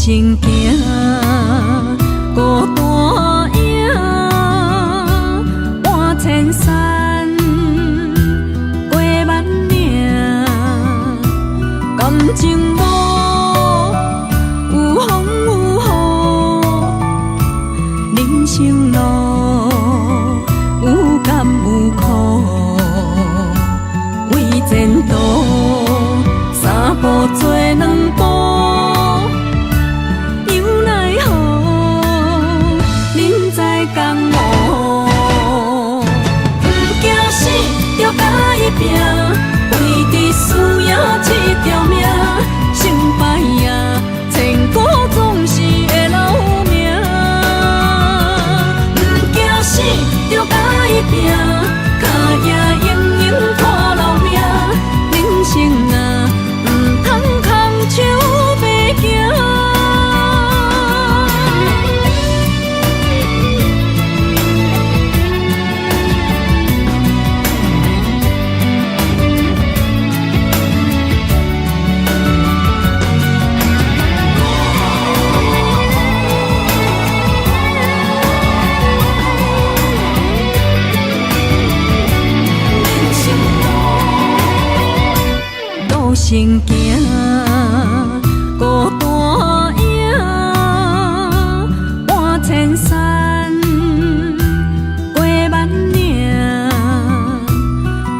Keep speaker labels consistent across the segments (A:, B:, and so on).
A: 行行，孤单影，半千山，过万岭，感情无有风有雨，人生路有甘有苦，为前途三步做两步。拼，为伫输赢这条命，成败赢，千古总是会留名。不惊死，着甲伊拼，脚也用用拖留名。人生啊，唔通空手白行。行行，孤单影，半千山，过万岭，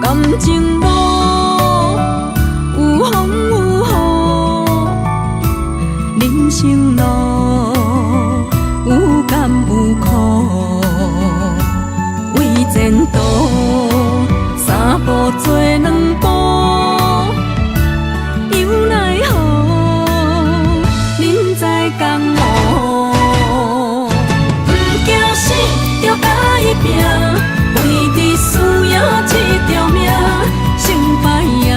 A: 感情无有风有雨，人生路有甘有苦，为前途三步做两步。拼，为伫输赢这条命，成败赢，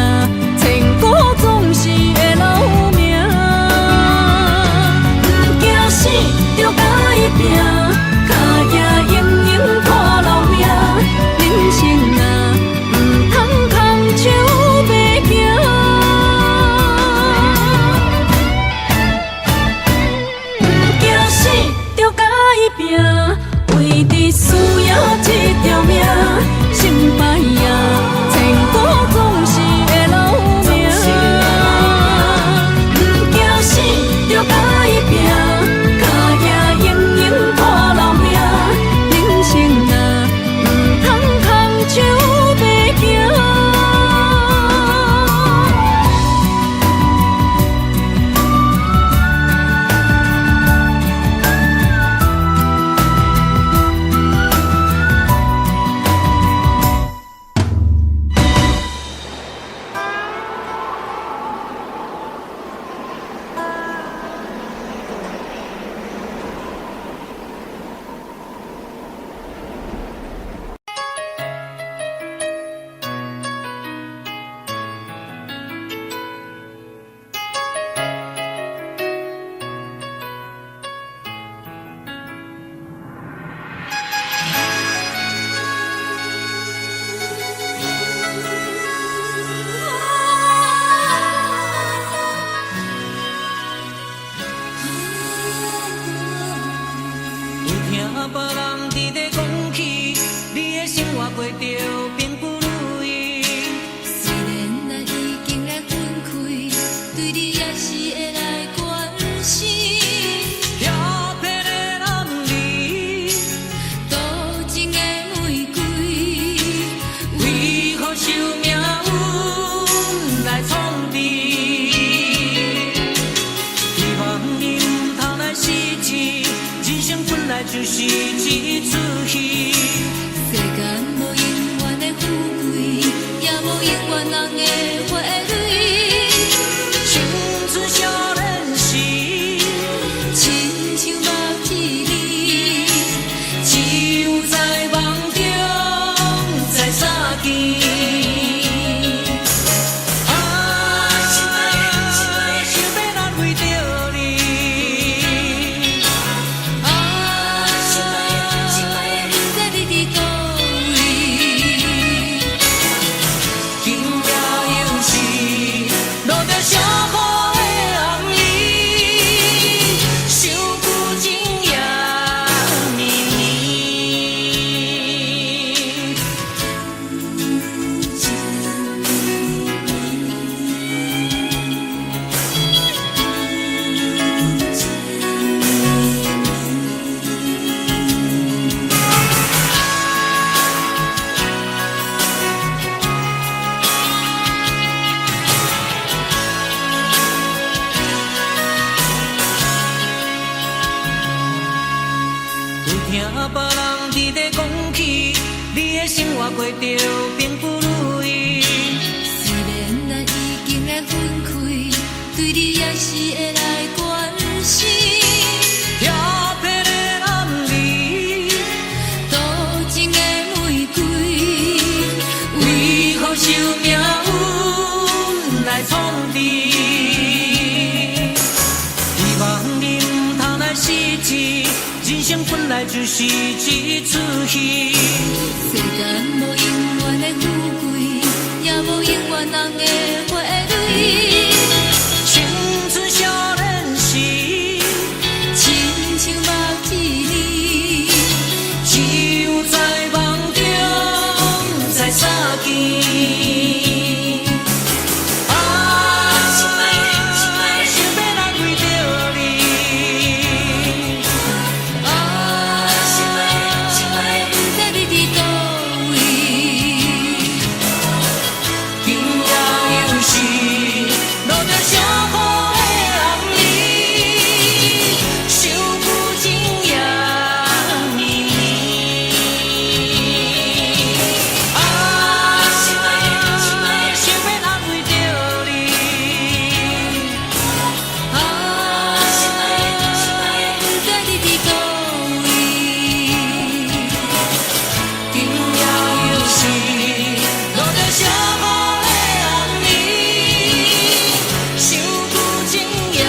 A: 千古总是会留名。不惊死，着甲伊拼，脚也用用拖留名。人生啊，唔通空手白行。不惊死，着甲伊拼，为伫输赢这条命，成败赢，千古总是会留名。不惊死，着甲伊拼，脚也用用拖留名。人生啊，唔通空手白行。
B: 别人伫咧讲起，你的生活过着并不如意。
C: 虽然咱已经来分开，对你也是会来关心。
B: 漂泊的男儿，
C: 多情的玫瑰，
B: 为何受命运来创治？希望你唔通来失志，人生本来就是一出戏。
C: 世间无永远
B: 听别人伫咧讲起，你的生活过着并不如意。
C: 虽然咱已经来分开，对你也是会来关心。
B: 调皮的暗暝，
C: 多情的玫瑰，
B: 为何受命运来创治？希望你唔通来失志，人生本来就是一出戏。
C: 世间无永远的富贵，也无永远人的花蕊。
B: 青春少年时，
C: 亲像目一年，
B: 只有在梦中才相见。想要来为着你，
C: 不知你伫倒位。
B: 今夜又是落着伤雨的暗暝，想不尽夜暝。想要来为着你，
C: 不知你伫倒位。
B: 今夜又是落着伤雨的暗暝，想不尽夜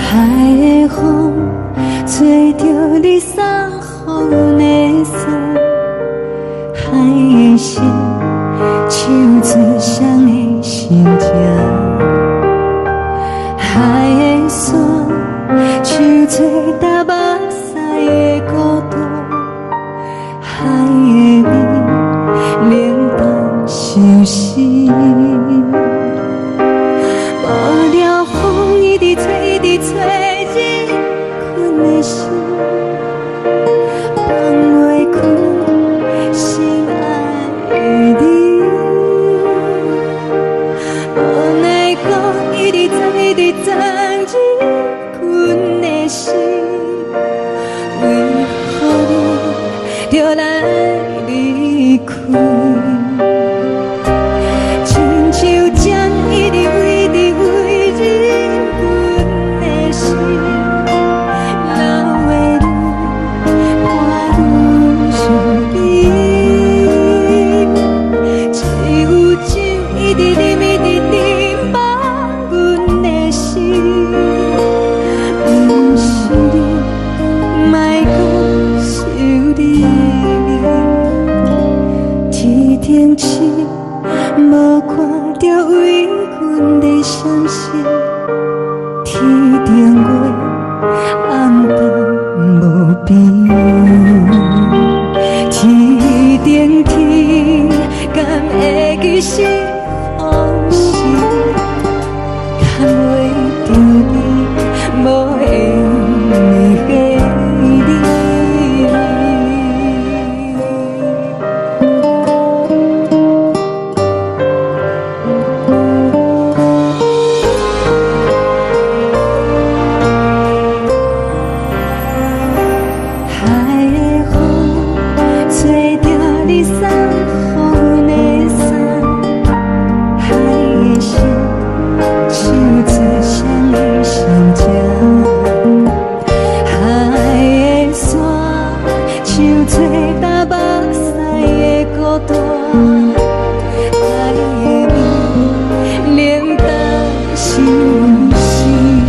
A: 海的风吹着你送予的伞，海的心手指双的心情，海的山手做搭目屎的孤独，海的美冷淡伤心。无聊风一直吹，一直吹入困的心，放袂开心爱的你。无奈何一直钻，一直钻入困的心，为何你就来离开？亲像针一直围入阮的心，流的泪伴愈伤悲，只有酒一直啉，一直啉饱阮的心。不是你，莫讲想你，天顶星无看着为阮的伤心，天顶月暗淡无边，天顶天敢会记是往事，敢袂着你无缘的你。海的风吹着你送予的伞，海的心手指双的心情，海的山手做搭目屎的孤单，海的美冷淡伤心。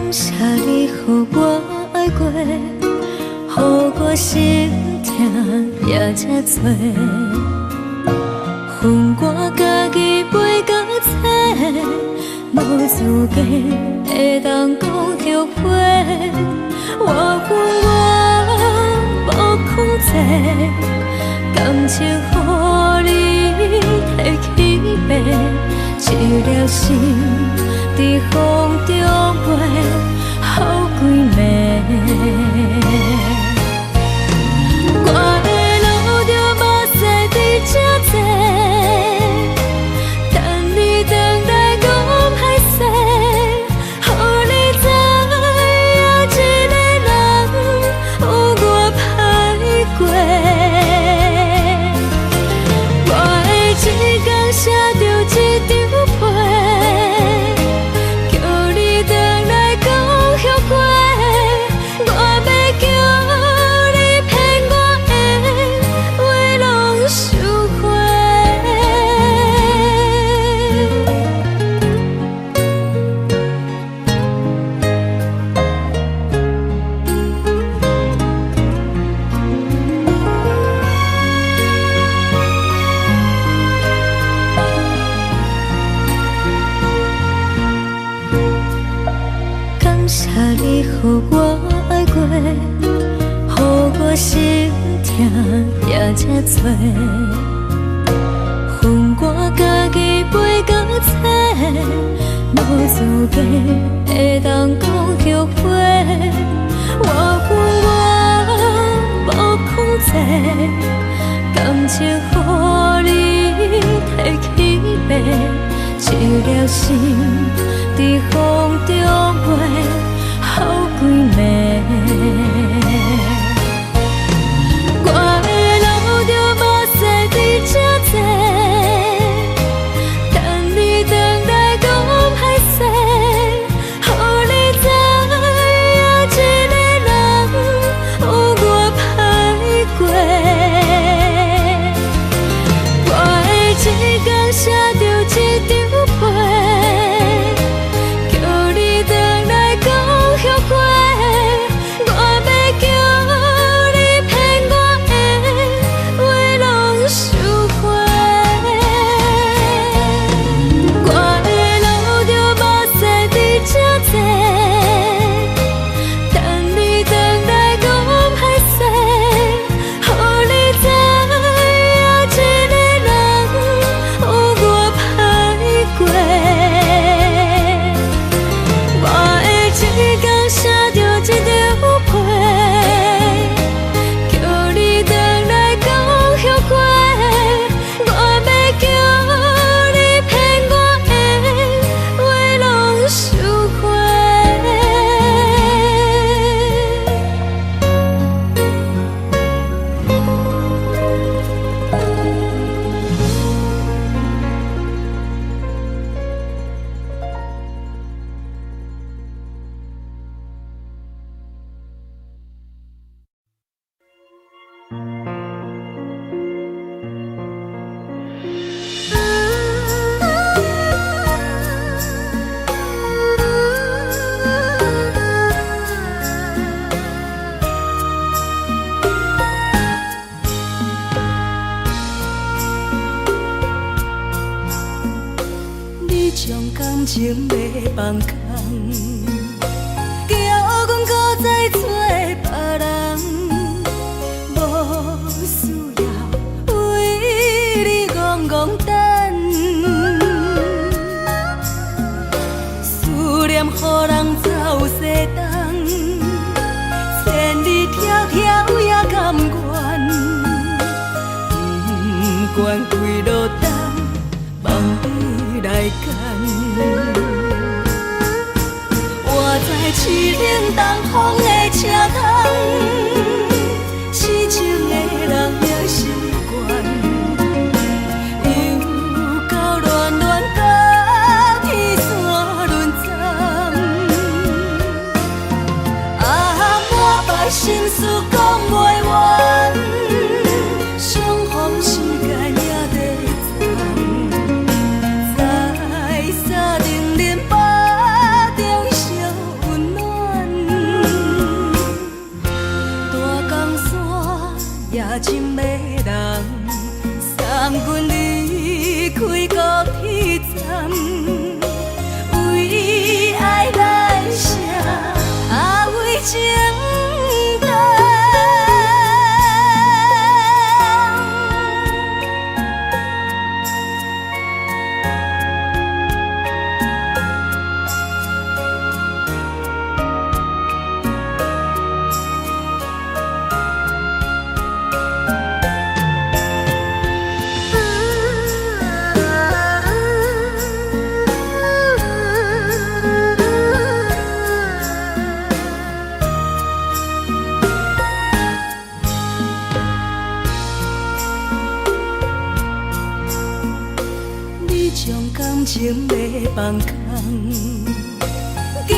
C: 感谢你，予我爱过，予我心痛也这多。恨我家己袂到切，无资格会当讲后悔。我恨我无控制，感情予你摕去卖，一粒心在风中飞，好几暝。我的路着目屎在这多，等你回来讲歹势，予你知影一个人有我歹过。我的一天写着一张被，叫你回来讲后悔。我要叫你骗我的话拢收回。感谢你，予我爱过，予我心痛也这多。恨我家己袂到切，无资格会当讲后悔。我恨我无控制，感情予你摕去卖，一粒心在风中飞，好几暝。我的路着目屎在这多，等你回来讲歹势，予你知影一个人有我歹过。我的一天写着一张被，叫你回来讲后悔。我要叫你骗我的话拢收回。我的路着目屎在这多，等你回来讲歹势，予你知影一个人有我歹过。我的一天写着一张被，叫你回来讲后悔。我要叫你骗我的话拢收回。你将感情卖放空，叫阮搁再找别人，无需要为你戆戆等，思念予人走西东，千里迢迢也甘愿，不管几路东，望你来干。我在凄冷东风的车窗，痴情的人也习惯，又到乱乱甲天线轮站。啊，满腹心事讲袂完，相逢时间也在在沙定林巴中烧温暖。
A: 放空，叫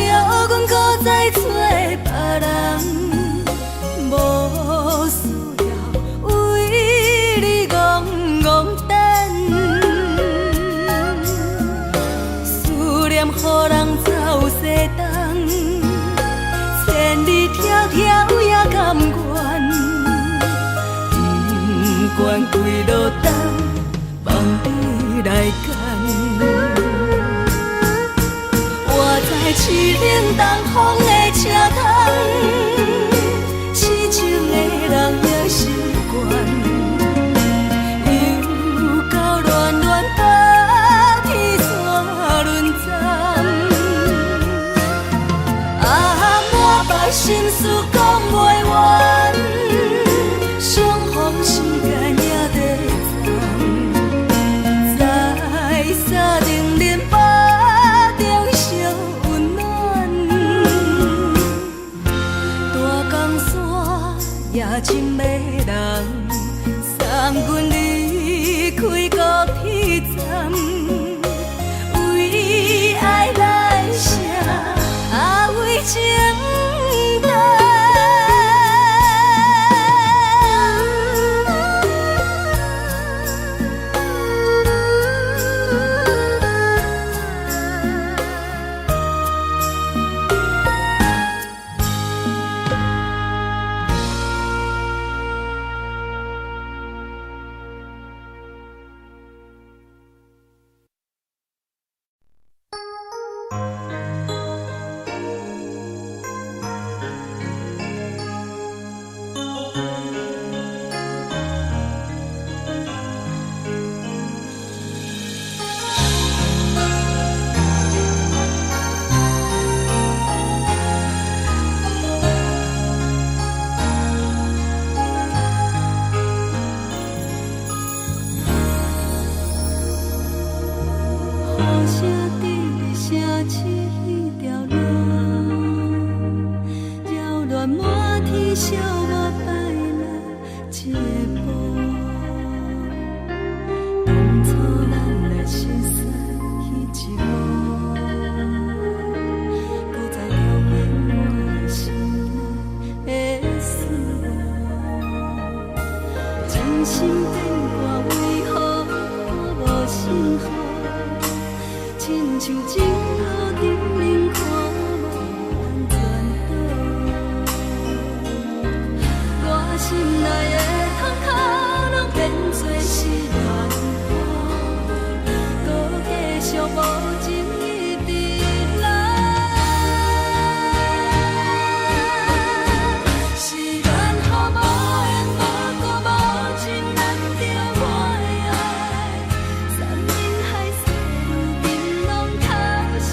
A: 阮搁再找别人，无需要为你戆戆等，思念予人走西东，千里迢迢也甘愿，不管几路灯，望你来赶。我在痴冷东风的车窗，痴情的人也习惯，又到乱乱把天线轮转。啊，满腹心事讲袂完，相逢时间也在站，在沙定林巴中相温暖。大江山也深的人，送阮离开高铁站，为爱来写，为情等。雨声滴声起迄条路，扰乱满天小我摆来一步。当初咱来熟悉迄一幕，搁再重现我心内的思念。真心变卦为何我无信号？亲像情路顶面看无完全倒，我心内的痛哭拢变作是浪花，搁继续无情意伫来。是缘予无缘无故无情难着我的爱，山盟海誓如今拢透心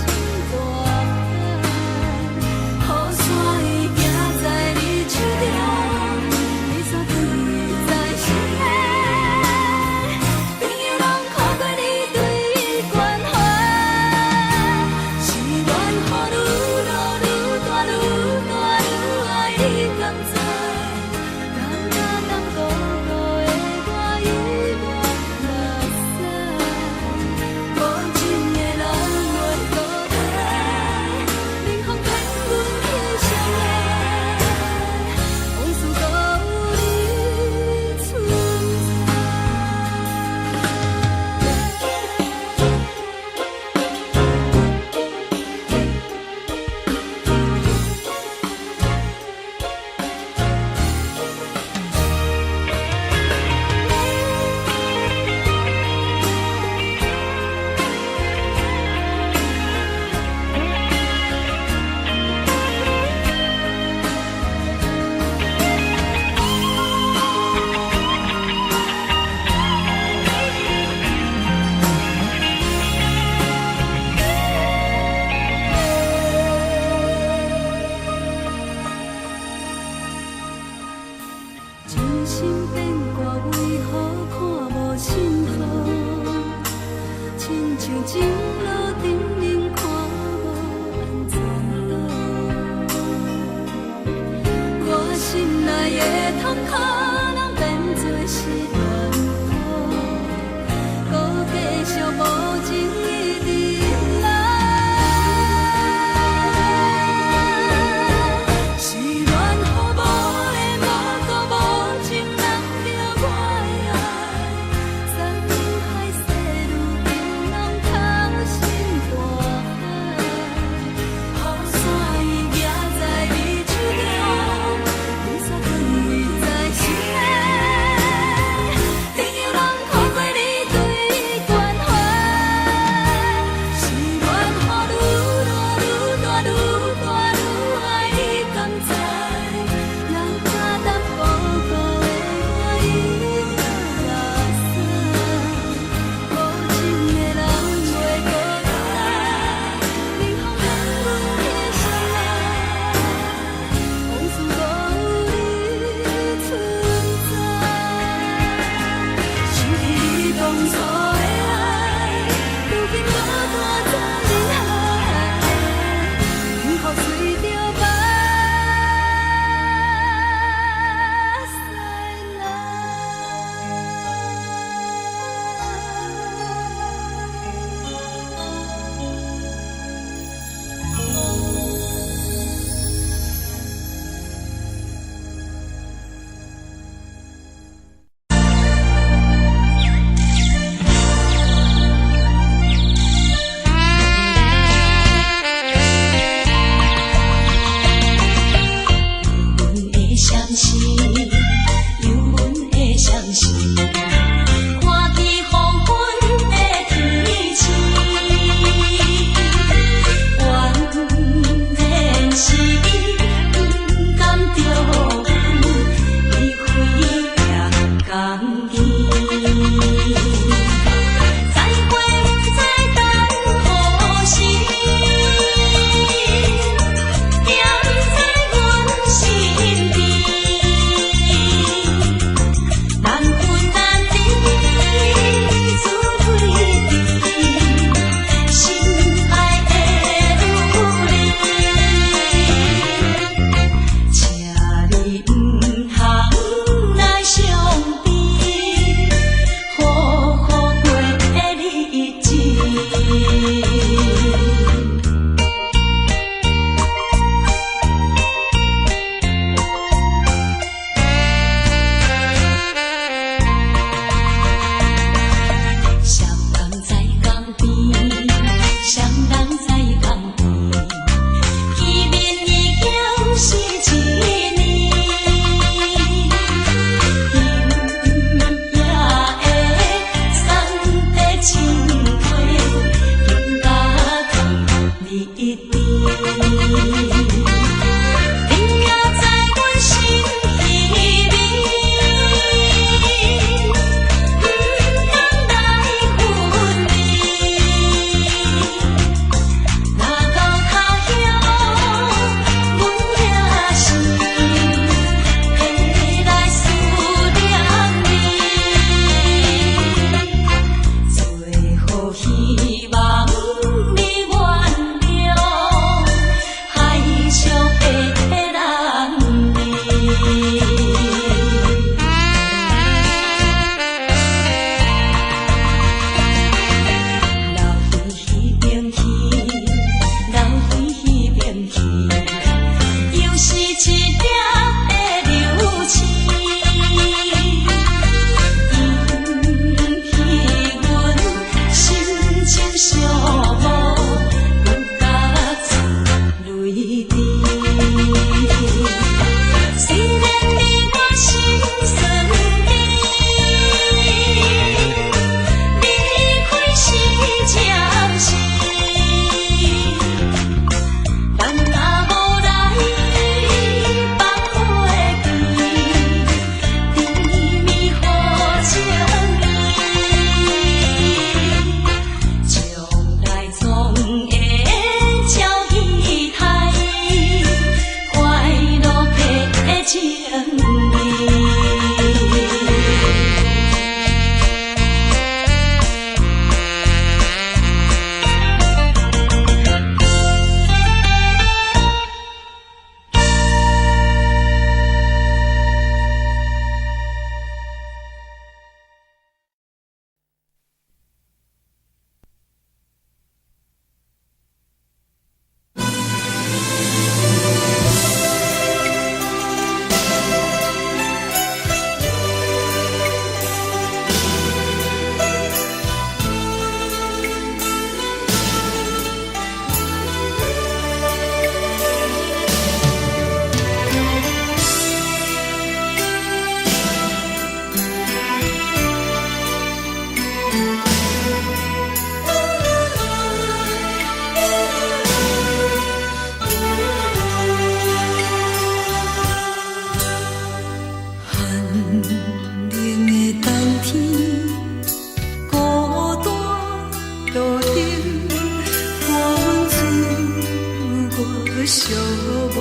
D: 寂无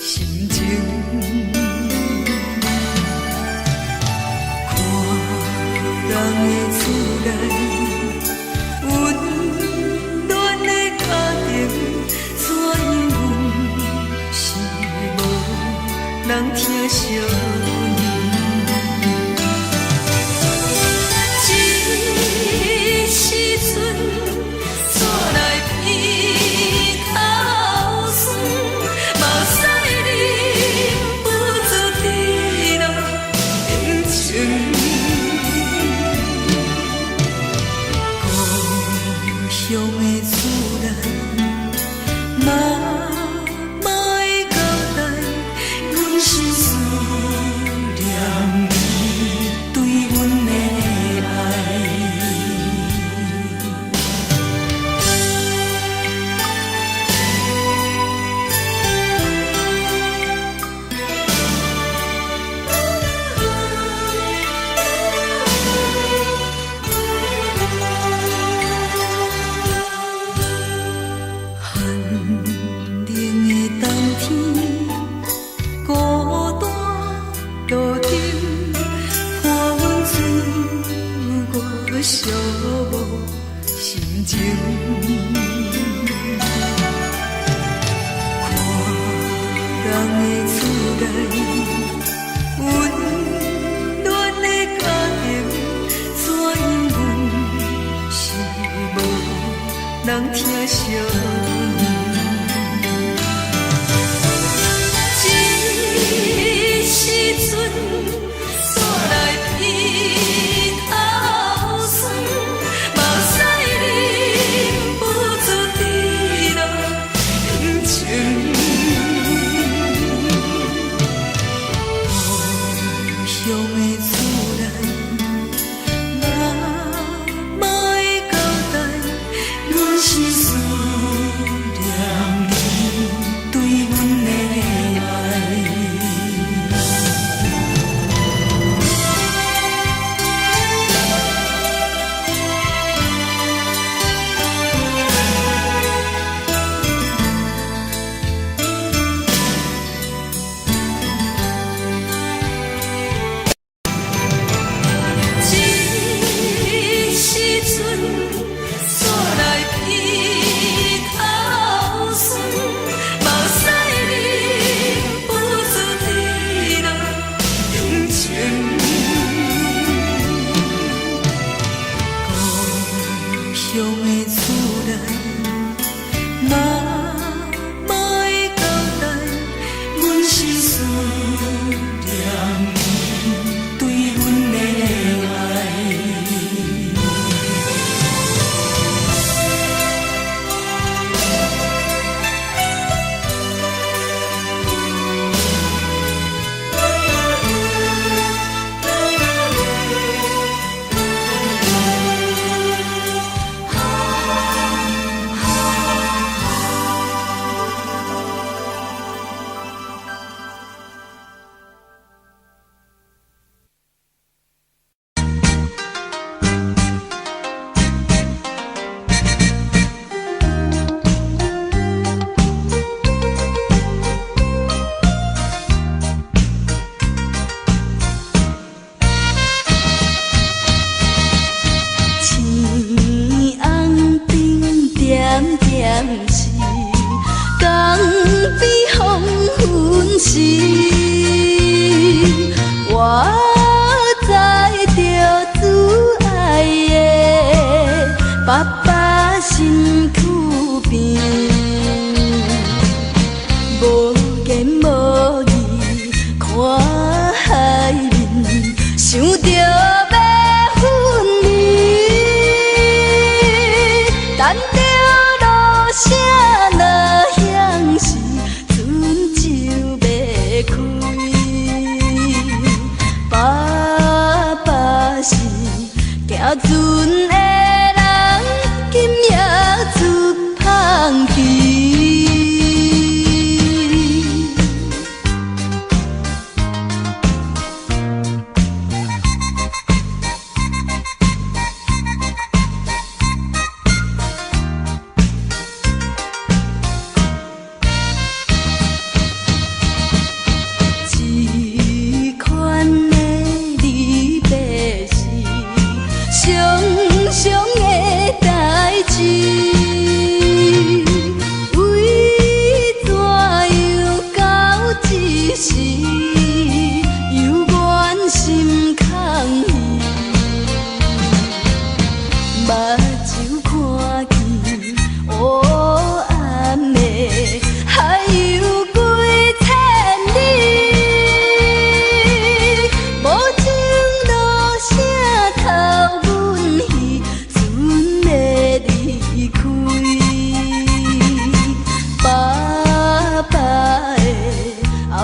D: 心情。看人的厝内温暖的家庭，怎因阮是无人疼惜？人疼惜，这时阵煞来鼻头酸，目屎忍不住滴落眼睛。故乡的厝内，妈妈的交代。是思念你对阮的爱。这时阵。乡的厝内，妈妈的交代，阮是思念你对阮的爱。是江边黄昏时，我知着挚爱的爸爸身躯边，无言无语看海面，想着要分离，等着。声若响时，船就要开。爸爸是行船的人，今夜出芳期。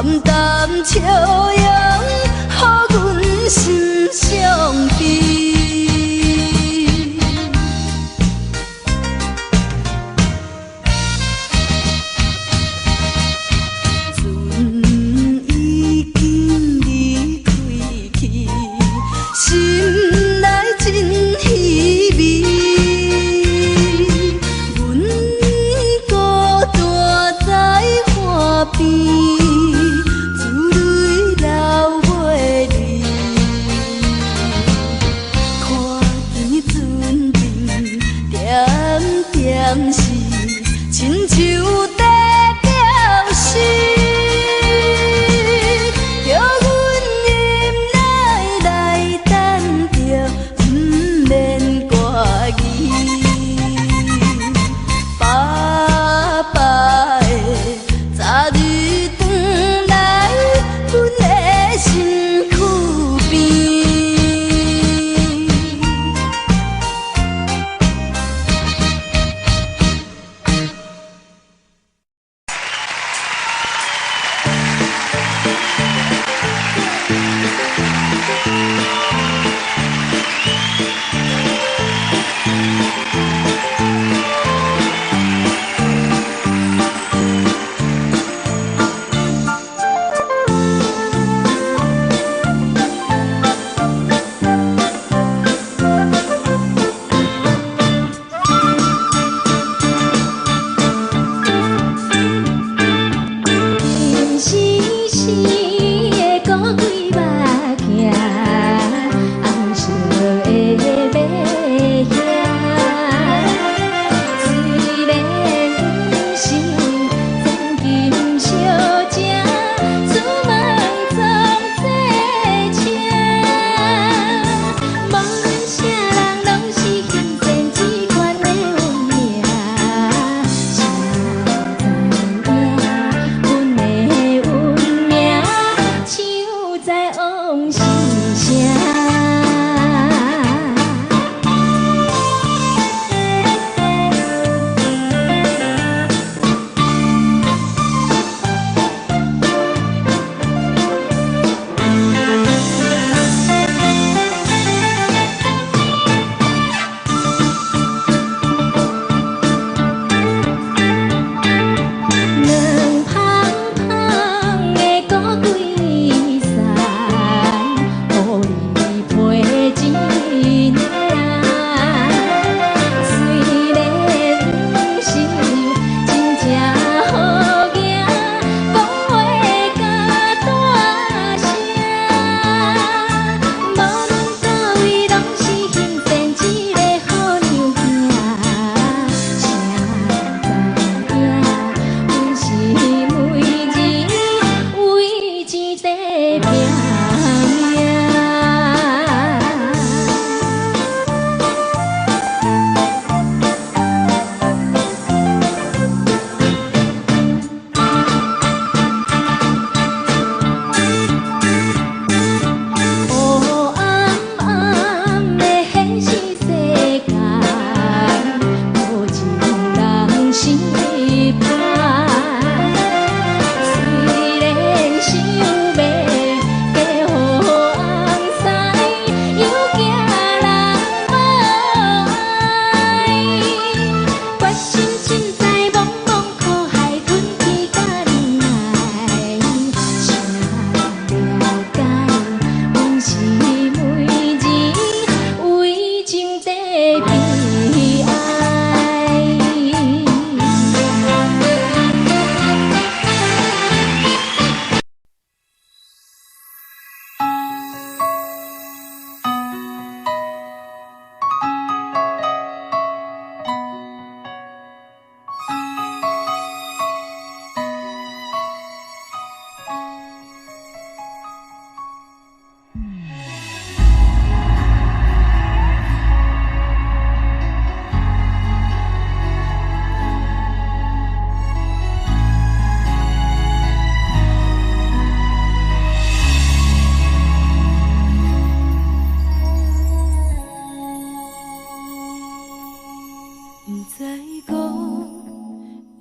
A: 淡淡笑容，予阮心伤悲。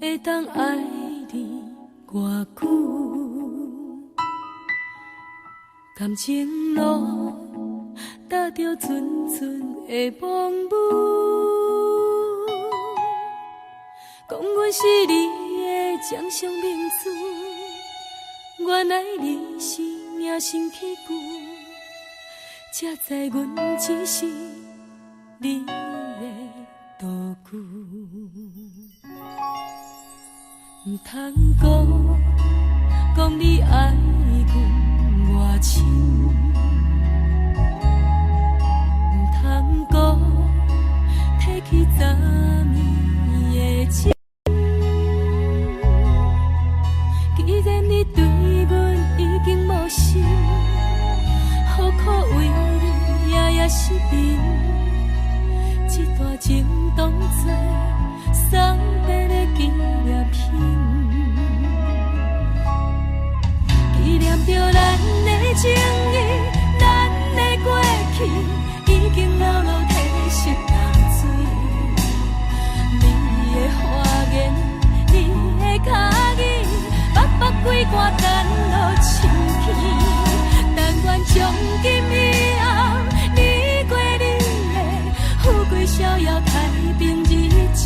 C: 会当爱你偌久？感情路踏着阵阵的风雨，讲阮是你的掌上明珠，原来你是命生起句，才知阮只是你的道具。唔通讲你爱阮偌深，唔通讲提起昨暝的情。既然你对阮已经无心，何苦为你夜夜失眠？这段情当作送别的纪念品。纪念着咱的情谊，咱的过去，已经牢牢褪色淡水。你的花言，你的脚语，白白几挂等落深去。但愿从今以后，你过你的富贵逍遥太平日子。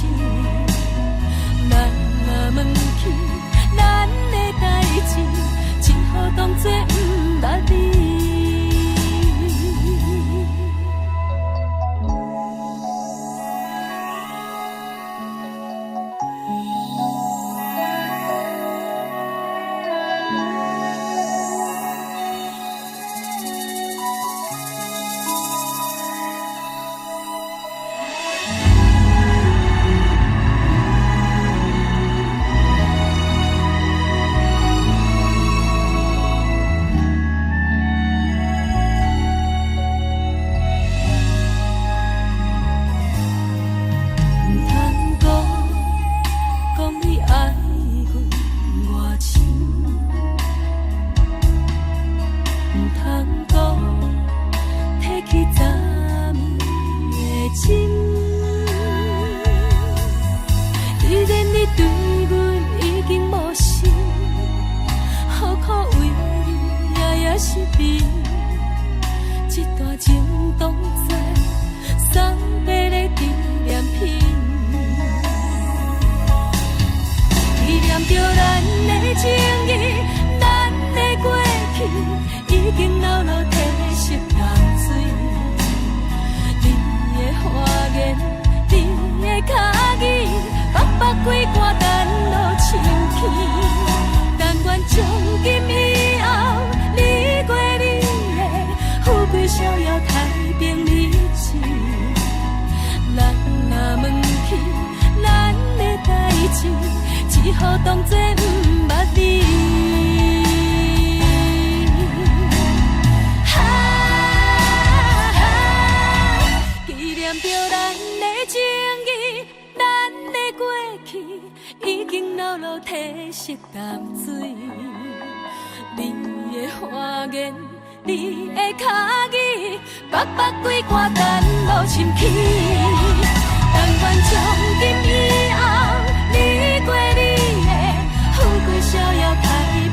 C: 咱若问起咱的代志，只好当作不捌你。只好当作不捌你。纪念着咱的情谊，咱的过去已经牢牢褪色淡水。你的花言，你的脚语，白白几挂等落深起。但愿从今以后，你过你的富贵逍遥太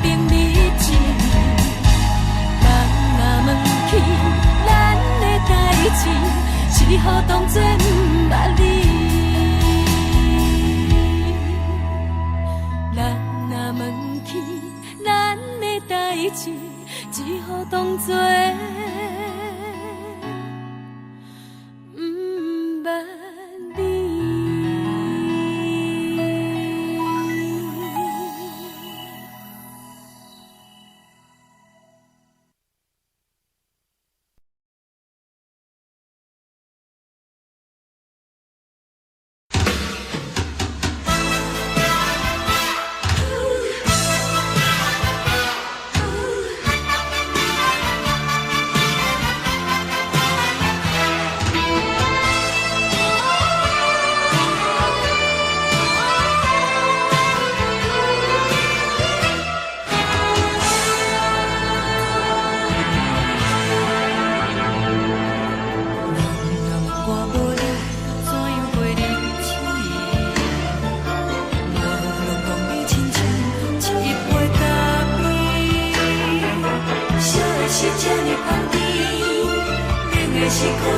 C: 平日子。咱若问起咱的代志，只好当作不捌你。咱若问起咱的代志，只好当作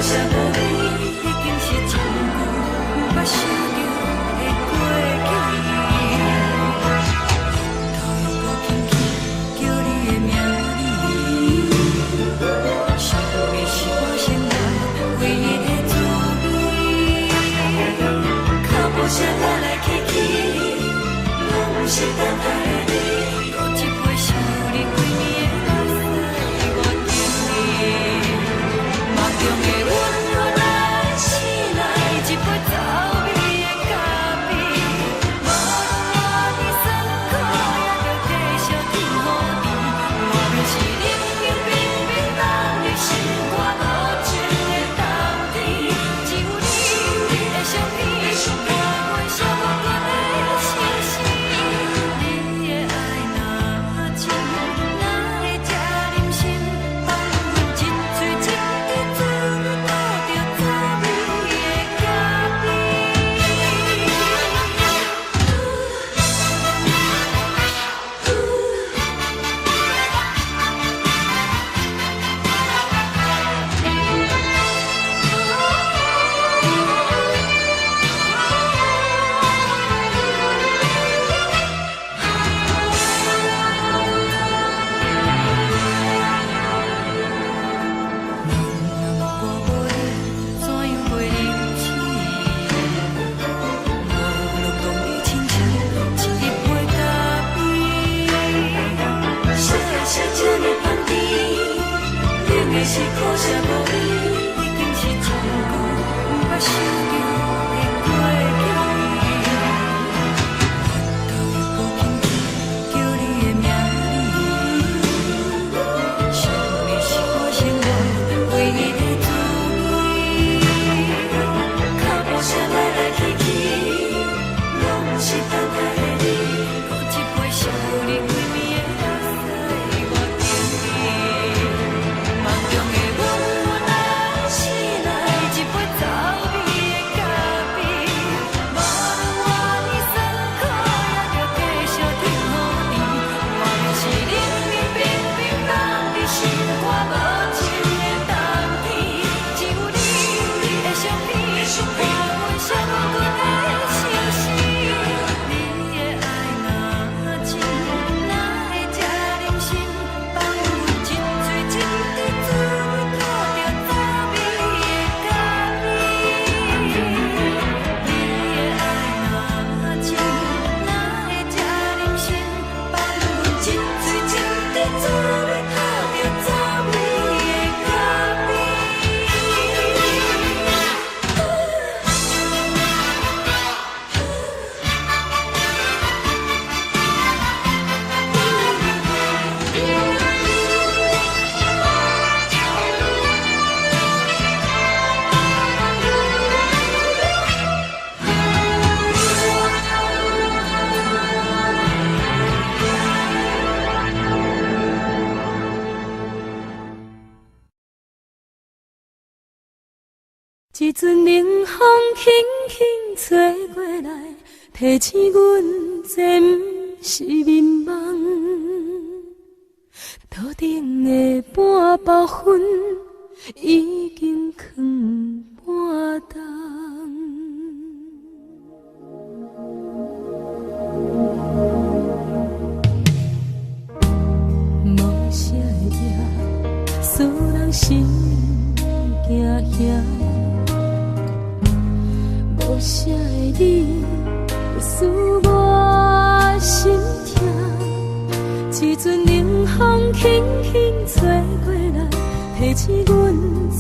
D: 舍无你，已经是一句不捌想着的过去。头又搁轻轻叫你的名字，想的是我生来唯一的滋味。脚步声来来去去，拢是等待的你，搁一杯想你几暝的目屎，我敬你。梦中的阮原来醒来，一杯走味的咖啡，无论我的酸苦，也着继续甜予你。我们是冷冷冰冰放在心肝无情的冬天，只有你的相片，我阮寂寞过的心事。你的爱若真，哪会这忍心放阮一嘴一滴滋味，倒着滋味的咖是苦涩无味，已经是一句不捌想着的过去。头又搁轻轻叫你的名字，想的是我生来唯一的滋味。脚步声来来去去，拢是等待的你，搁一杯想你几暝的目屎，我敬你。梦中的阮原来醒来，一杯走味的咖啡，无论我的酸苦，也着继续甜予你。我们是冷冷冰冰放在心肝无情的冬天，只有你的相片，我阮寂寞过的心事。你的爱若真，哪会这忍心放阮一嘴一滴滋味，倒着滋味的咖啡。你的爱若真，哪会这忍心放阮一嘴一滴滋味，倒着滋味的咖啡。
A: 一阵冷风轻轻吹过来，提醒阮这不是眠梦。头顶的半包云已经藏半冬。无啥的夜，使人心惊惊。无啥的你，使我心痛。一阵冷风轻轻吹过来，提醒阮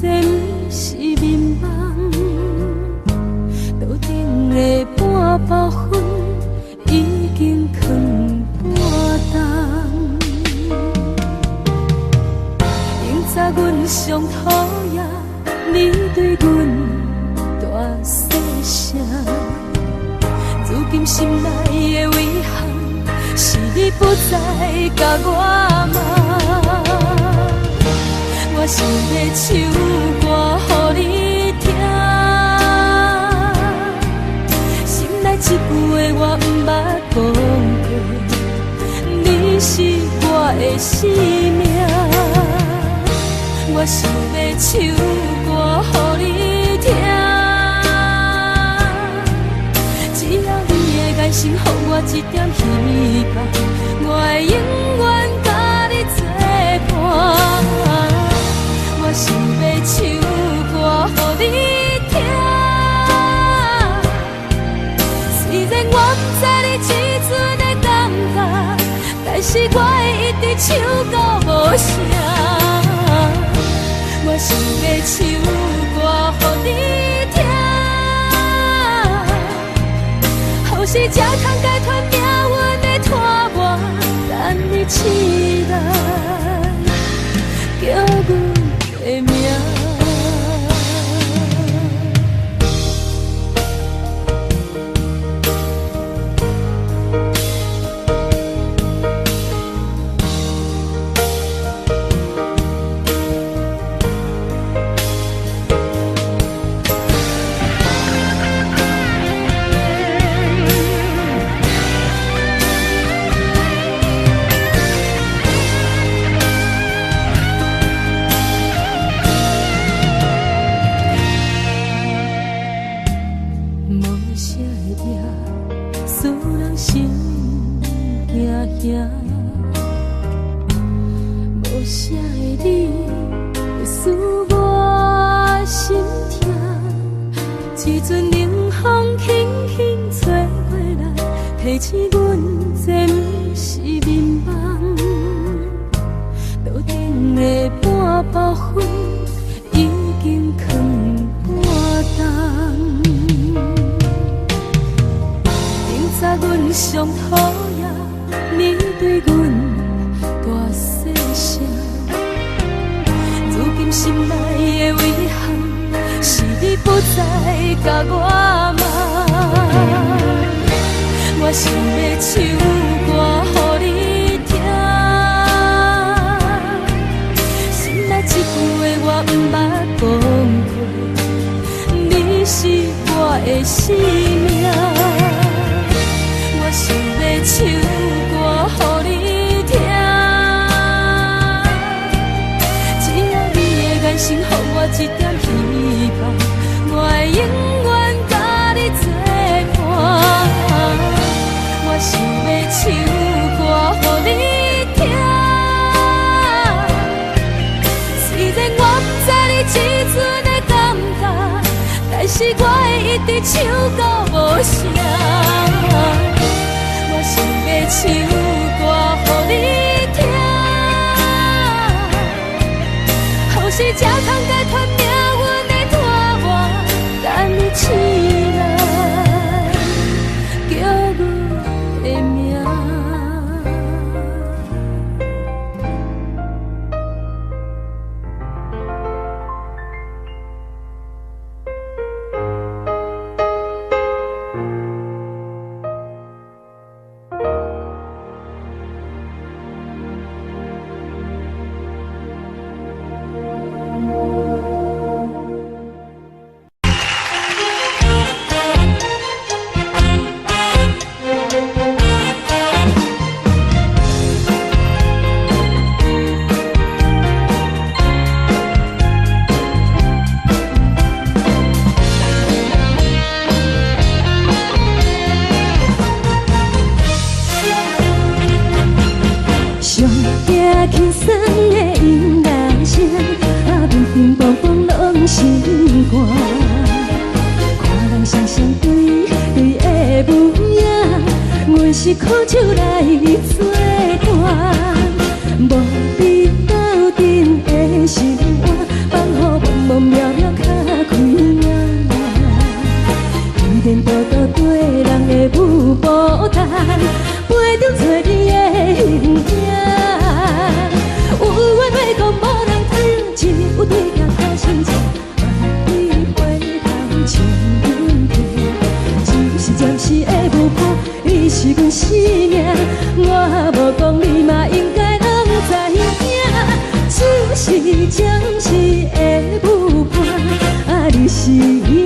A: 这不是眠梦。头顶的半包云已经藏半冬。明早阮上讨厌你对阮大细声，如今心内的遗憾，是你不再甲我骂。我想要唱歌予你听，心内一句话我不捌讲过，你是我的生命。我想要唱歌予你心，予我一点希望，我会永远甲你作伴。我想要唱歌予你听，虽然我不知你这阵的感觉，但是我会一直唱到无声。我想要唱歌予你听，后世才通解脱命运的拖磨，等你起来，叫阮的名。无啥的你，会使我心痛。一阵冷风轻轻吹过来，提醒阮这不是眠梦。路顶的半包烟已经藏半冬。明早阮上讨厌你对阮大细声，如今心内的遗憾，是你不再甲我问。我想要唱歌予你听，心内一句话我不捌讲过，你是我的生命。我想要唱歌予你听，只要你的眼神予我一点希望，我会永远甲你作伴。我想要唱歌予你听，虽然我不知你这阵的感觉，但是我会一直唱到无声。我想要唱歌予你听，后世才通解脱命运的拖磨，等你起来，叫阮的名。轻松的音乐声，平平淡淡拢心肝。看人双双对对的模样，阮是苦酒来作伴。无你斗阵的心肝，放予茫茫渺渺较开眼。一颠倒倒对人的舞步弹，陪着找你的形影。有话要讲，无人听，只有对镜头心情，万里回头将阮听。暂时暂时的舞伴，你是阮生命，我无讲你嘛应该拢知影。暂时暂时的舞伴，你是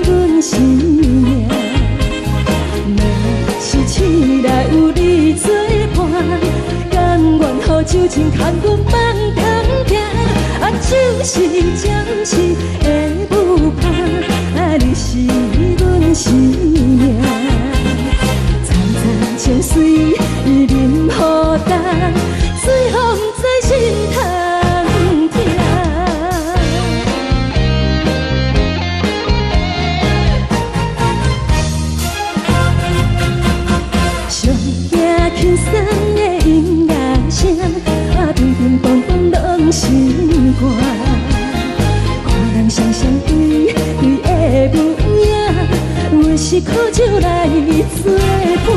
A: 阮生命。若是醒来有你作伴，甘愿予酒精牵阮放通行。就是暂时的舞伴，你是阮生命。
C: 轻松的音乐声，叮叮咚咚拢心肝。看人双双对对的模样，阮是苦酒来作伴。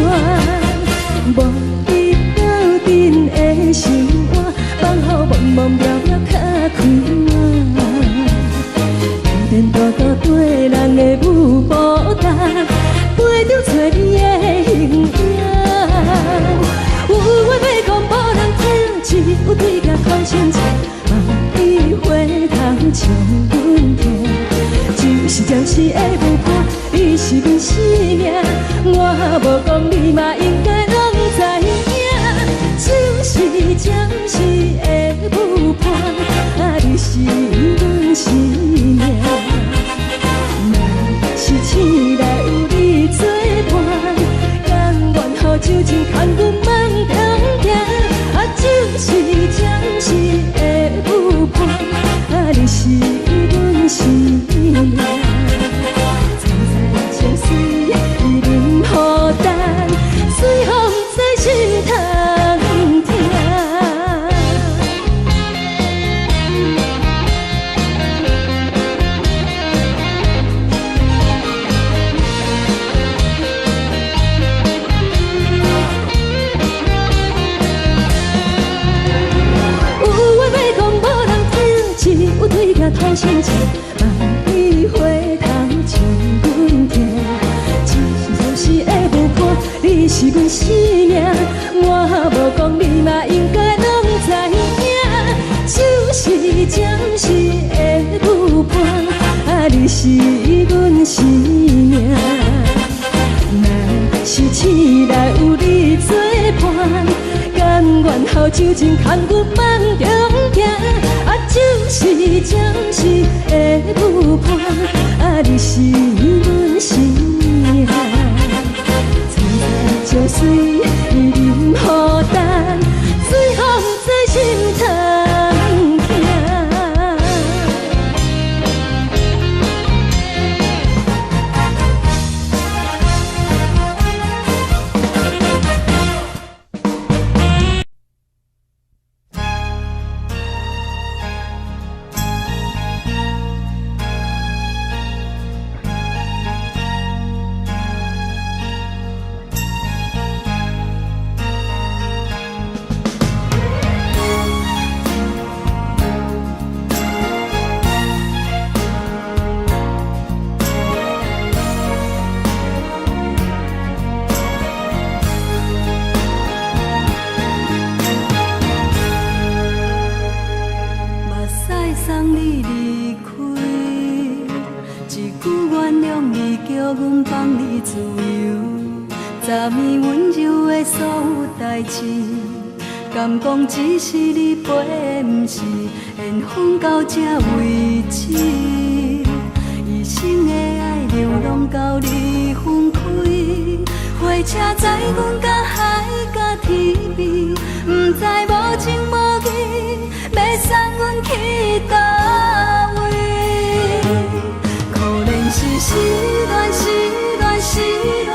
C: 无伊斗阵的心肝，放予茫茫渺渺较开满。颠颠倒倒对人的舞步动，陪着找你的形影。有话要讲无人听，只有对甲口声唱，梦里回头将阮听。就是暂时的舞伴，你是阮生命，我无讲你嘛应该拢知影。就是暂时的舞伴，你是阮生命。若是醒来有你作伴，甘愿予酒精牵阮梦中行。就是暂时的舞伴，你是阮生命。青菜清水伊啉予淡，随风在心头听。头声唱，梦里回头将阮听。一时暂时的舞伴，你是阮生命，我无讲你嘛应该拢知影。就是暂时的舞伴，你是阮生命。若是醒来有你作伴，甘愿予酒精牵阮梦中行。就是暂时的舞伴，你是阮生命。青菜酒水伊啉予淡，随风在心头听。敢讲只是你陪，不是缘分到这为止。一生的爱流浪到你分开，火车载阮甲海甲天边，不知无情无义，要送阮去倒位？可怜是失恋，失恋，失恋，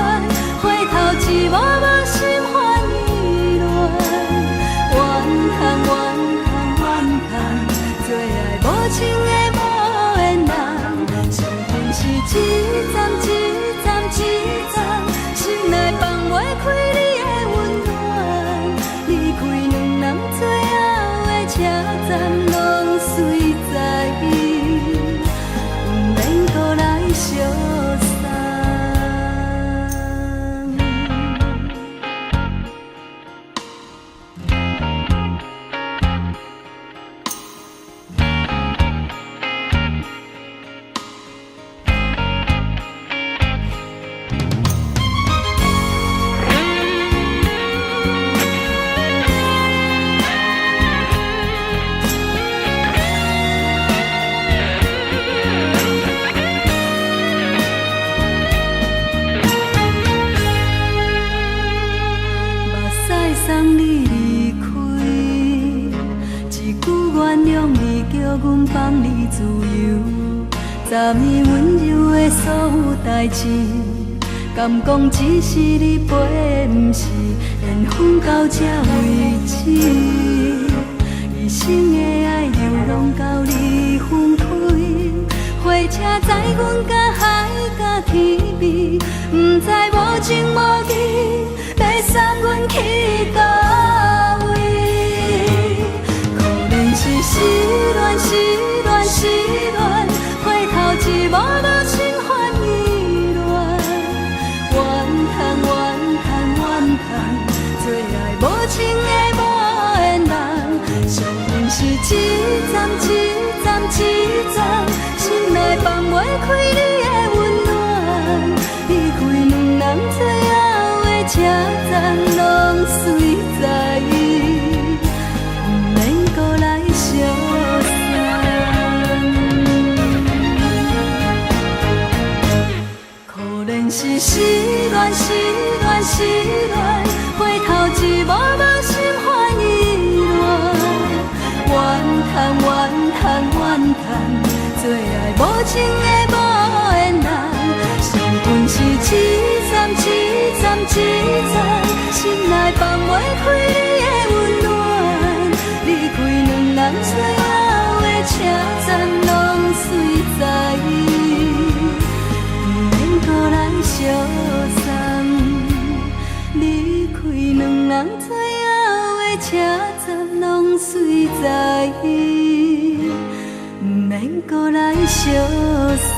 C: 回头一幕幕心烦意乱。最爱无情的无缘人，相逢是一站一站一站，心内放袂开你的温暖。离开两人最后的车站，拢随在伊，不免搁来相送。暂以温柔的所有代志，敢讲只是你陪，不是缘分到这为止，一生的爱流浪到你分开。火车载阮甲海甲天边，不知无情无义，要送阮去倒位？可能是失恋，失恋，失恋，回头一幕无心烦意乱，怨叹，怨叹，怨叹，做爱无情的无缘人，上恨是一站一站一站，心内放袂开你的温暖，离开两人最后的车站，拢随在意，不免搁来相送。可能是失恋，失恋，失恋，回头一幕无心烦意乱，怨叹，怨叹，怨叹，做爱无情的无缘人，上恨是一站一站一站，心内放袂开你的温暖，离开两人最后的车站，拢随在意，不免搁来相送。离开两人最后的车站，拢随在意，不免搁来相送。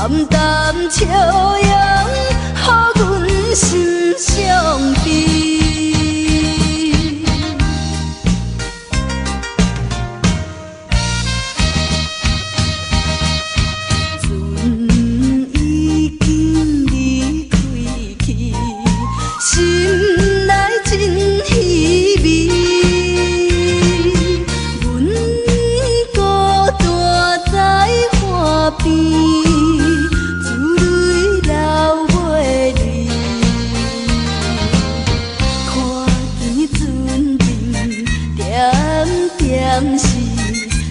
C: 淡淡笑容，予阮心伤悲。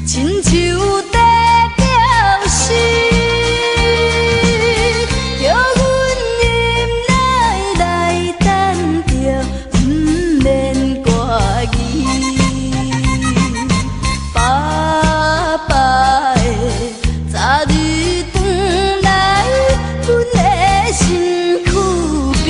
C: 亲像在表示，叫阮忍耐来等着，不免歌语。爸爸的早日转来，阮的身躯边。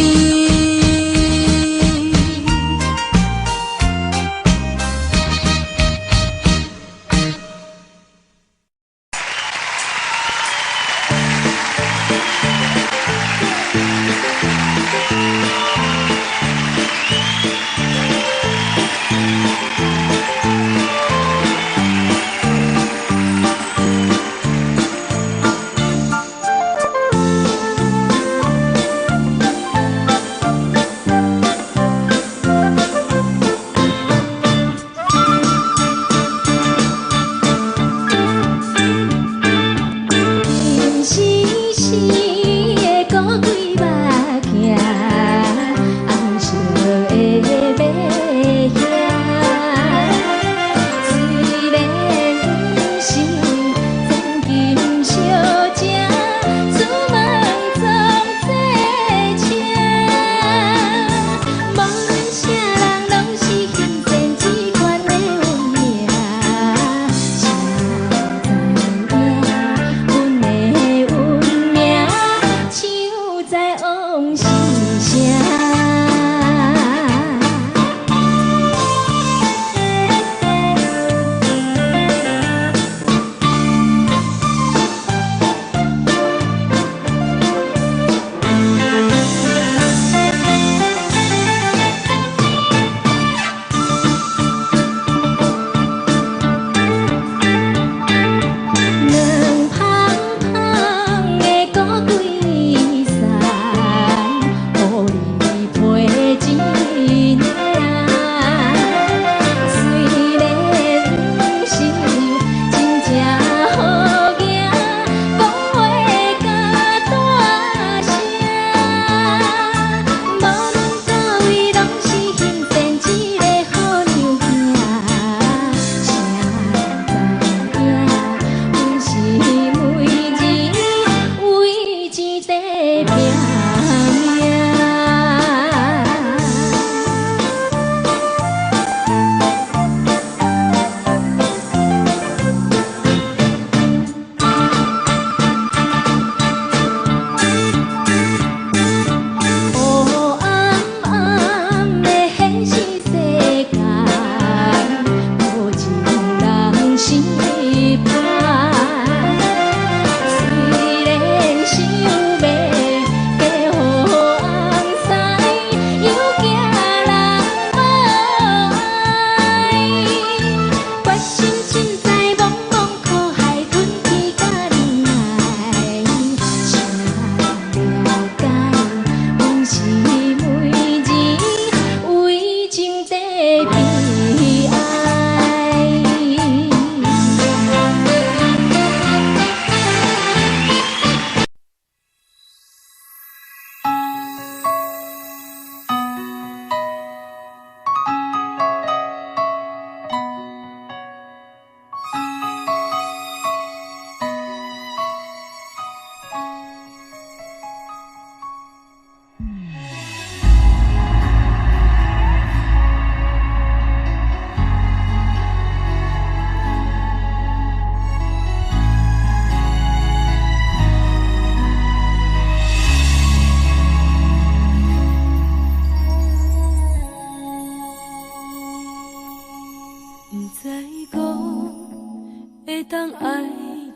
A: 当爱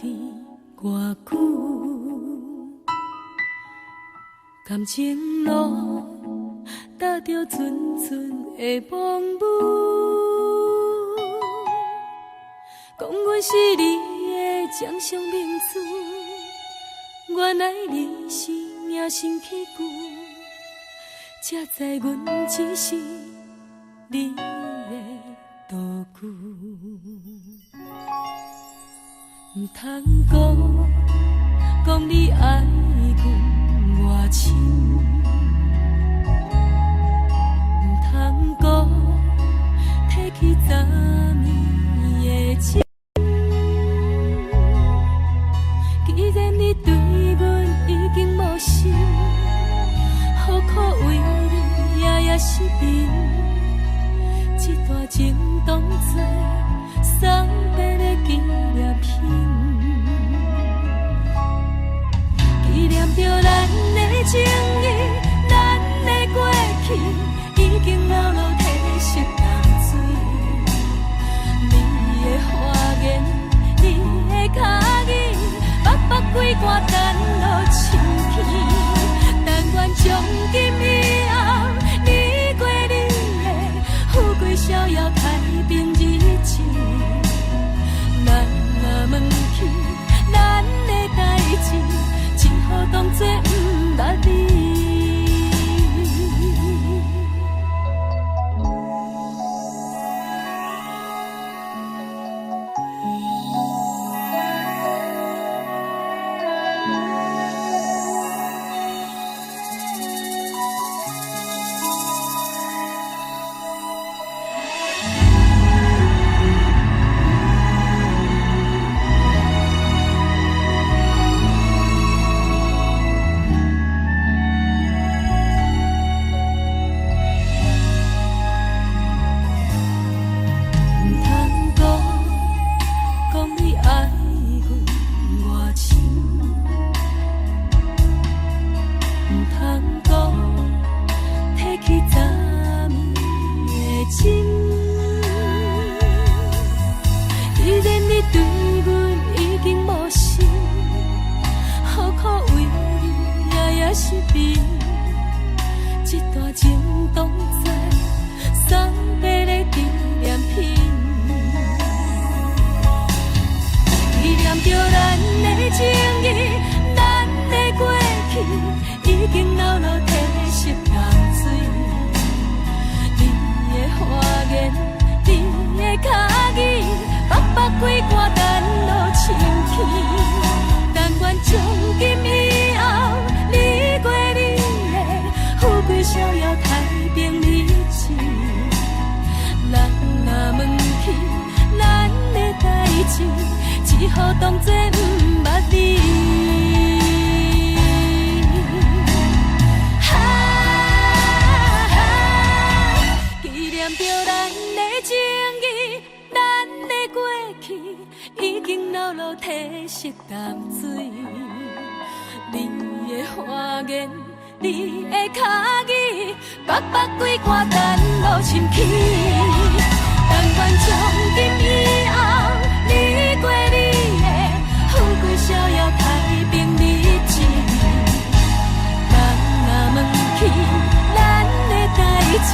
A: 你偌久，
C: 感情路踏着纯纯的梦雾，讲阮是你的掌上明珠，原来你是命生起句，才知阮只是你的道具。唔通讲你爱阮偌深，唔通讲提起昨暝的情。既然你对阮已经无心，何苦为你夜夜失眠？这段情当作送别的纪念品。纪念着咱的情谊，咱的过去，已经牢牢褪色淡水。你的花言，你的脚语，默默几挂等落深去。但愿从今以后，你过你的富贵逍遥太平日子。咱若问起咱的代志，只好当作不捌你。只好当作不捌你。纪念着咱的情谊，咱的过去，已经牢牢褪色淡水。你的花言，你的脚语，默默几挂等落深去。但愿从今以后，你过你的富贵逍遥太平日子。人若问起咱的代志，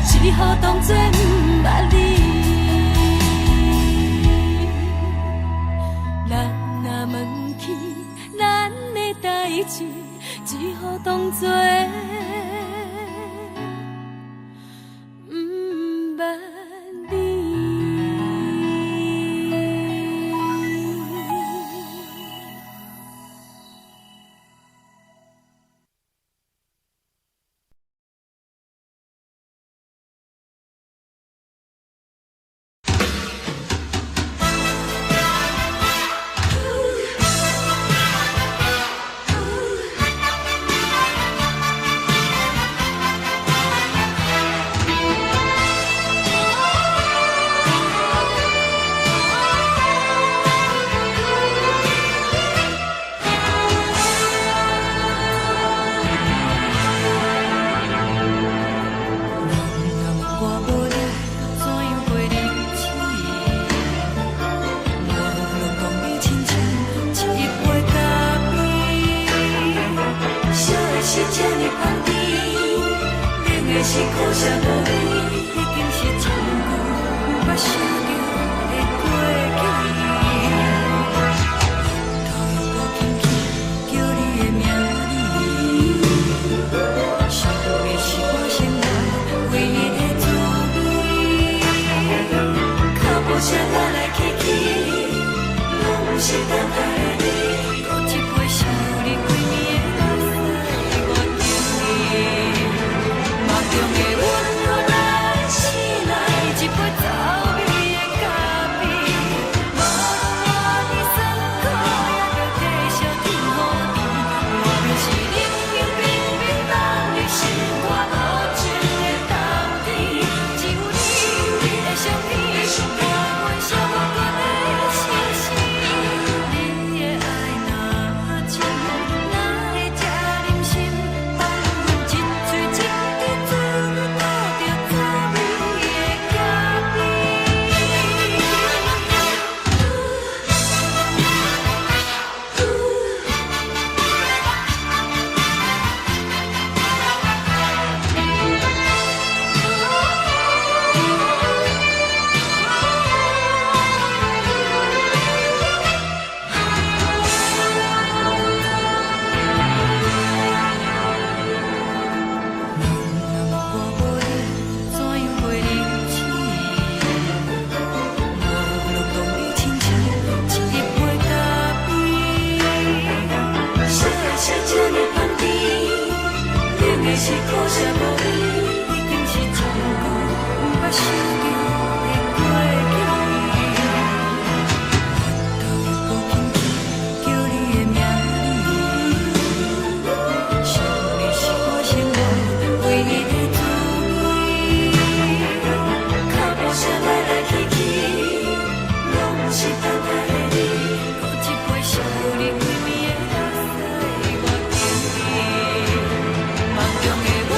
C: 只好当作不捌你。人若问起咱的代志，只好当作不捌你。
D: 的是苦涩无味，已经是千古无法想着的过去。头又搁轻轻叫你的名字，想的是我生活唯一的滋味。脚步声来来去去，拢不是等待的你，搁一杯想你几暝的目屎，我敬你。梦中的阮落来醒来，一杯走味的咖啡，无论我的酸苦，也着继续甜予你。我便是冷冷冰冰冻入心肝无情的冬天，只有你的相片，伴阮寂寞过的星星。你的爱若真，哪会这忍心放阮一嘴一滴珠倒着滋味的咖啡？我无你，怎样袂忍起？无路当你亲像一杯咖啡，小的是这呢香甜，冷的是苦涩无味，已经是千古无法想着的过去。头又搁轻轻叫你的名字，想你是我生活唯一的滋味。脚步声来来去去，拢不是等待的你，搁一杯想你几暝的目屎，我敬你。梦中的阮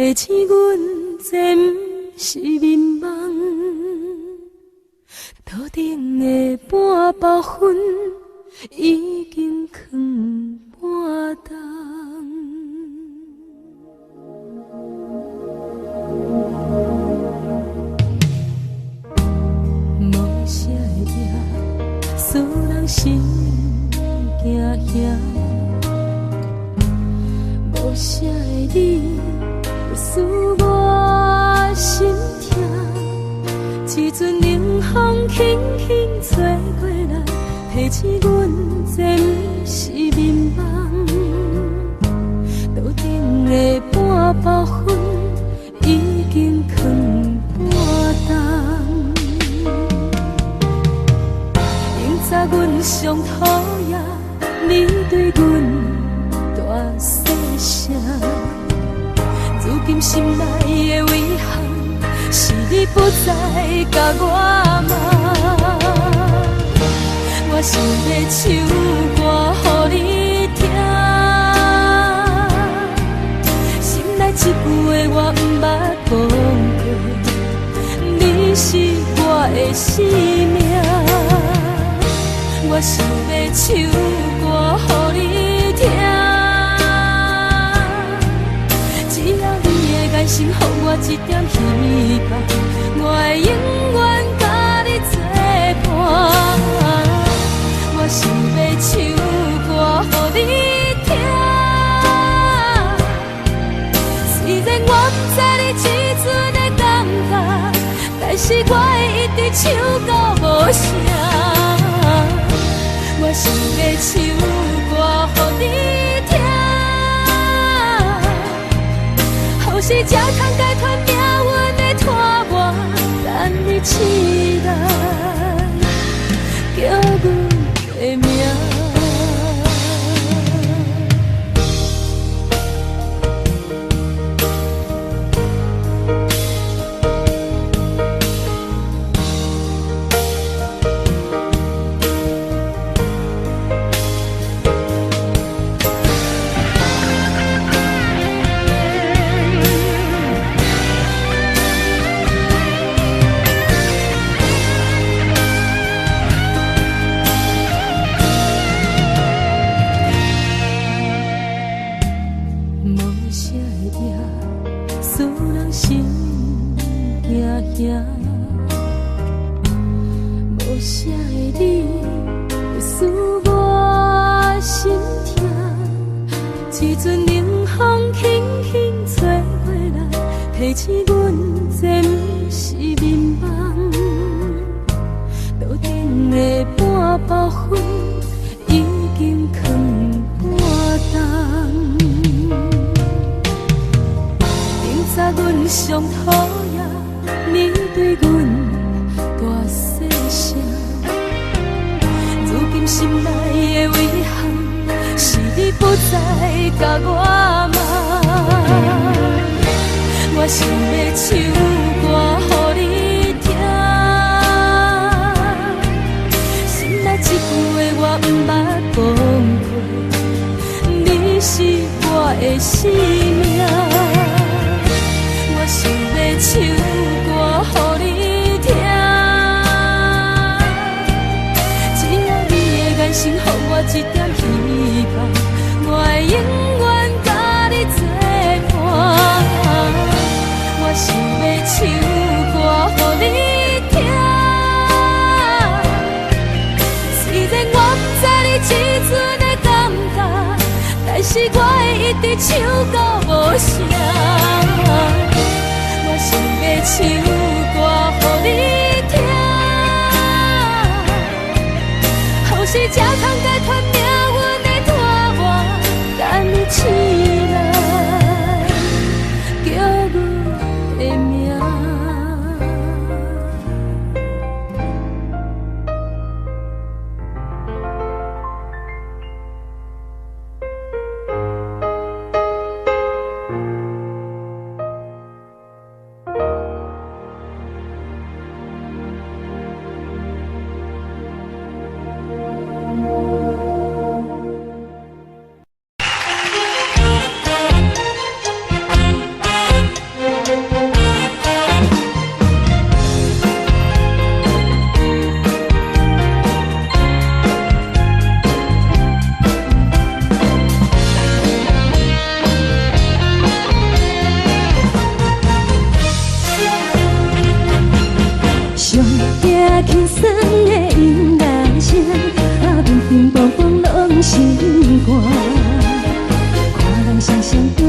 C: 提醒阮这不是眠梦。头顶的半包云已经藏半冬。无啥会夜，使人心惊惊。无啥的你，会使我心痛。一阵冷风轻轻吹过来，提醒阮这不是眠梦。头顶的半包云已经藏半冬。明早阮上讨厌你对阮大细声，如今心内的遗憾，是你不再甲我骂。我想要唱歌予你听，心内一句话我不捌讲过，你是我的生命。我想要唱歌予你听，只要你的眼神予我一点希望，我会永远甲你作伴。我想要唱歌予你听，虽然我不知你这阵的感觉，但是我会一直唱到无声。我想要唱歌予你听，后世才通解脱命运的拖磨，等你起来，叫阮的名。无啥的你，会使我心痛。一阵冷风轻轻吹过来，提醒阮这不是眠梦。头顶的半包云已经藏半冬。明早阮上讨厌你对阮大细声，如今心内的遗憾，是你不再甲我骂。我想要唱歌予你听，心内一句话我不捌讲过，你是我的生命。我想要唱歌予你听，只要你的眼神予我一点希望，我会永远甲你作伴。我想要唱歌予你听，虽然我不知你这阵的感觉，但是我会一直唱到无声。我想要唱歌予你听，后世才通解脱命运的拖磨，等你起来，叫阮的名。轻松的音乐声，平平梆梆拢心肝。看人双双对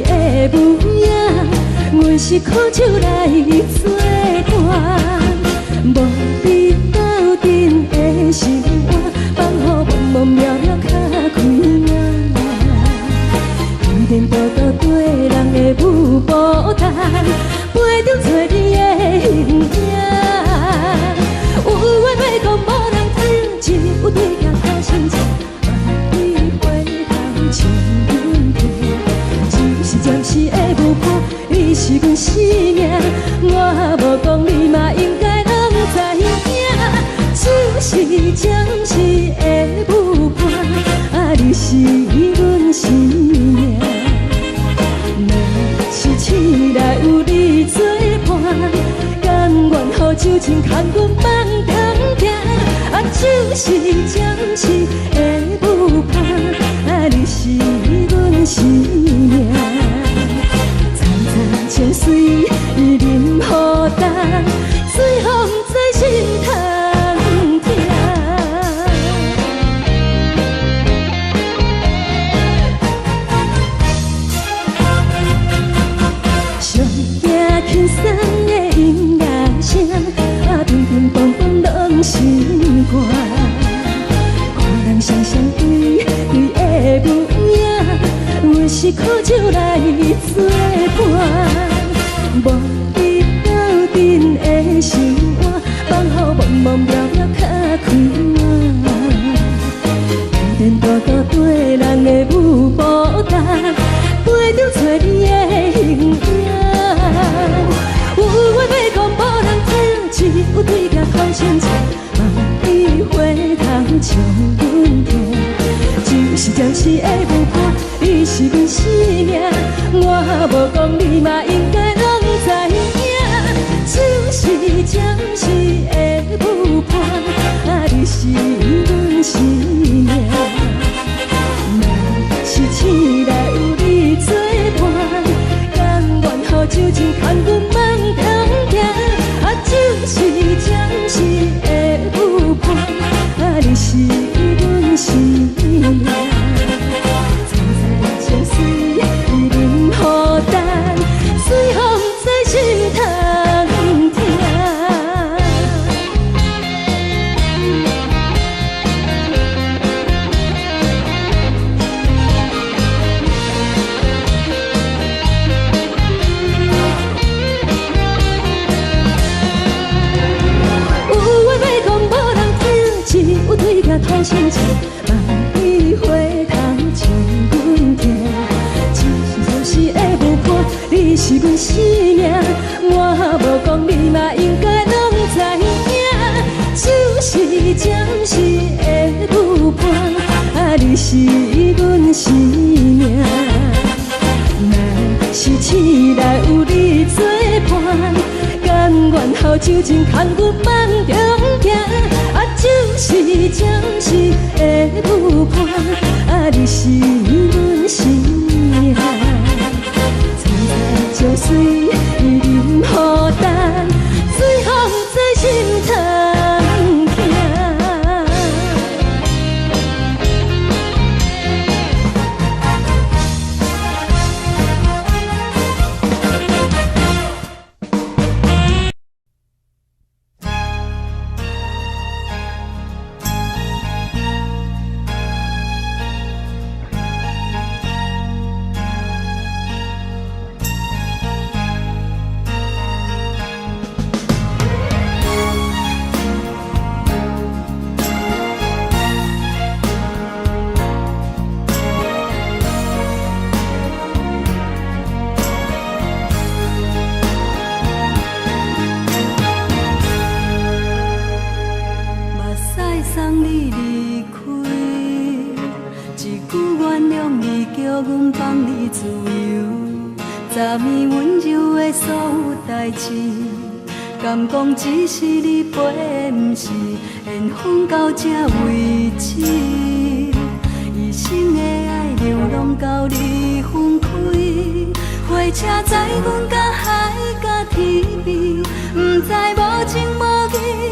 C: 的舞影，阮是苦手来做伴。无你斗阵的心肝，放予茫茫渺渺较开眼。天天报道对人的舞步弹，陪着找你的形影。有话要讲，无人听，只有对镜头先唱，万里回头唱阮听。就是暂时的舞伴，你是阮生命，我无讲你嘛应该拢知影。就是暂时的舞伴，你是阮生命。是醒来有你作伴，甘愿予酒精牵阮放长行。就是暂时的舞伴，你是阮生命。层层情水任何等，水风在心通听。上行轻松的音乐声，平平梆梆拢心肝。看人双双对的舞影，阮是苦手来做伴。无你斗阵的心肝，放予茫茫渺渺较开眼。天天道道对人的舞步弹，陪着找你的形影。有话要讲，无人听，只有对镜头先唱，万里回头唱阮听。就是暂时的舞伴，你是阮生命，我无讲你嘛应该拢知影。就是暂时的舞伴，你是阮生命。若是醒来有你作伴，甘愿予酒精牵阮放长行。就是暂时的舞伴，你是阮生命。层层情水任何等，水风在心通听。有对镜头先唱，万里回头唱阮听。就是的舞伴，你是阮生命，我无讲你嘛应该拢知影。就是暂时的舞伴，你是阮生命。若是醒来有你作伴，甘愿予酒精牵阮放长行。就是暂时的舞伴，你是阮生命。层层情水任何等，水风在心通听。敢讲只是你陪，不是缘分到这为止。一生的爱流浪到你分开，火车载阮到海角天边，不知无情无义。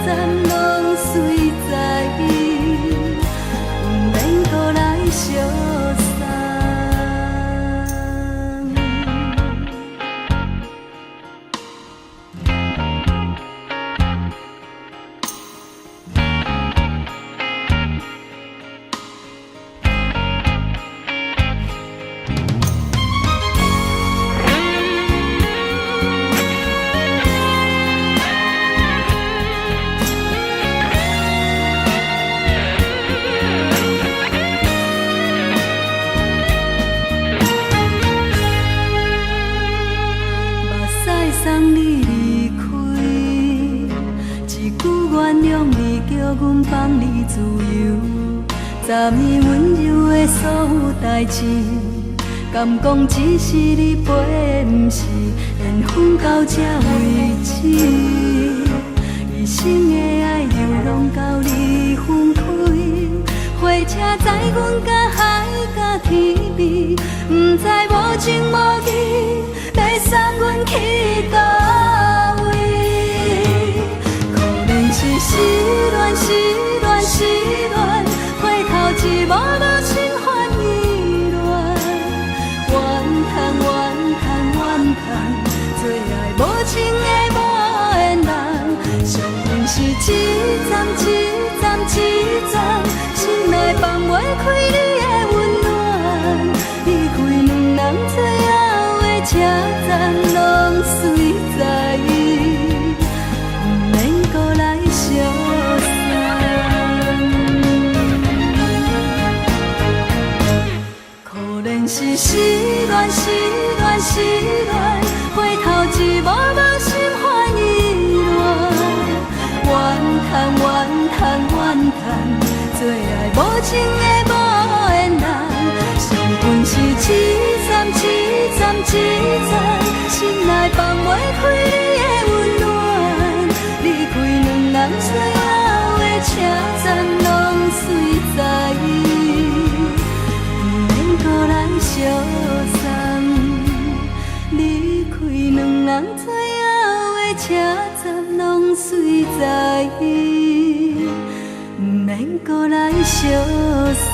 C: 站拢随在伊，不免搁来相送。送你离开，一句原谅你，叫阮放你自由。昨暝温柔的所有代志，敢讲只是你陪，不是缘分到这为止。一生的爱又拢到你分开，火车载阮甲海甲天边，不知无情无义。要送阮去叨位？可能是失恋，失恋，失恋，回头一幕幕心烦意乱。怨叹，怨叹，怨叹，最爱无情的无缘人。上恨是一站一站一站，心内放袂开你的温暖。离开两人最后的车站拢随在伊，不免搁来相送。可能是失恋，失恋，失恋，回头一幕幕心烦意乱。怨叹，怨叹，怨叹，最爱无情的无缘人。上恨是一站一站一站，心内放袂开你的温暖。离开两人最后的车站拢随在伊，不免搁来相送。离开两人最后的车站拢随在伊，不免搁来相送。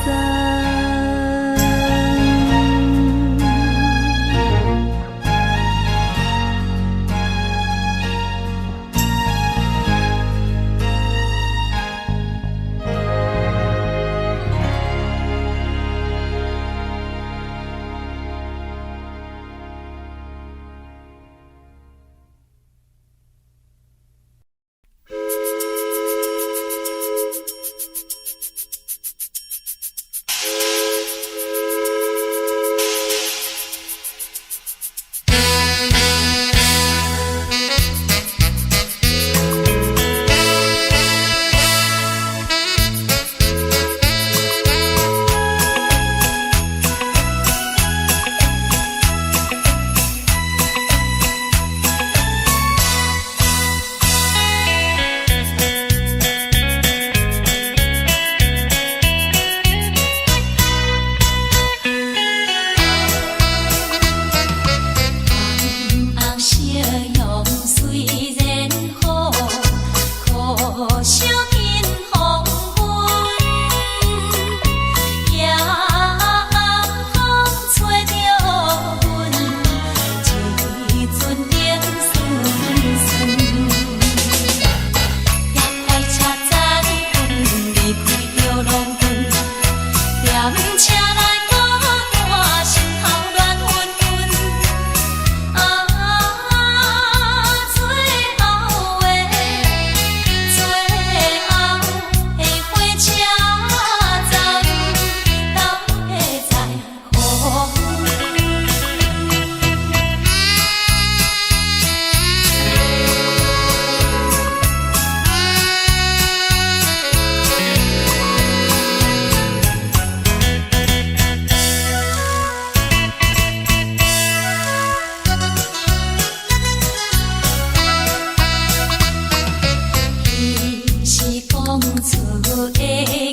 C: 出的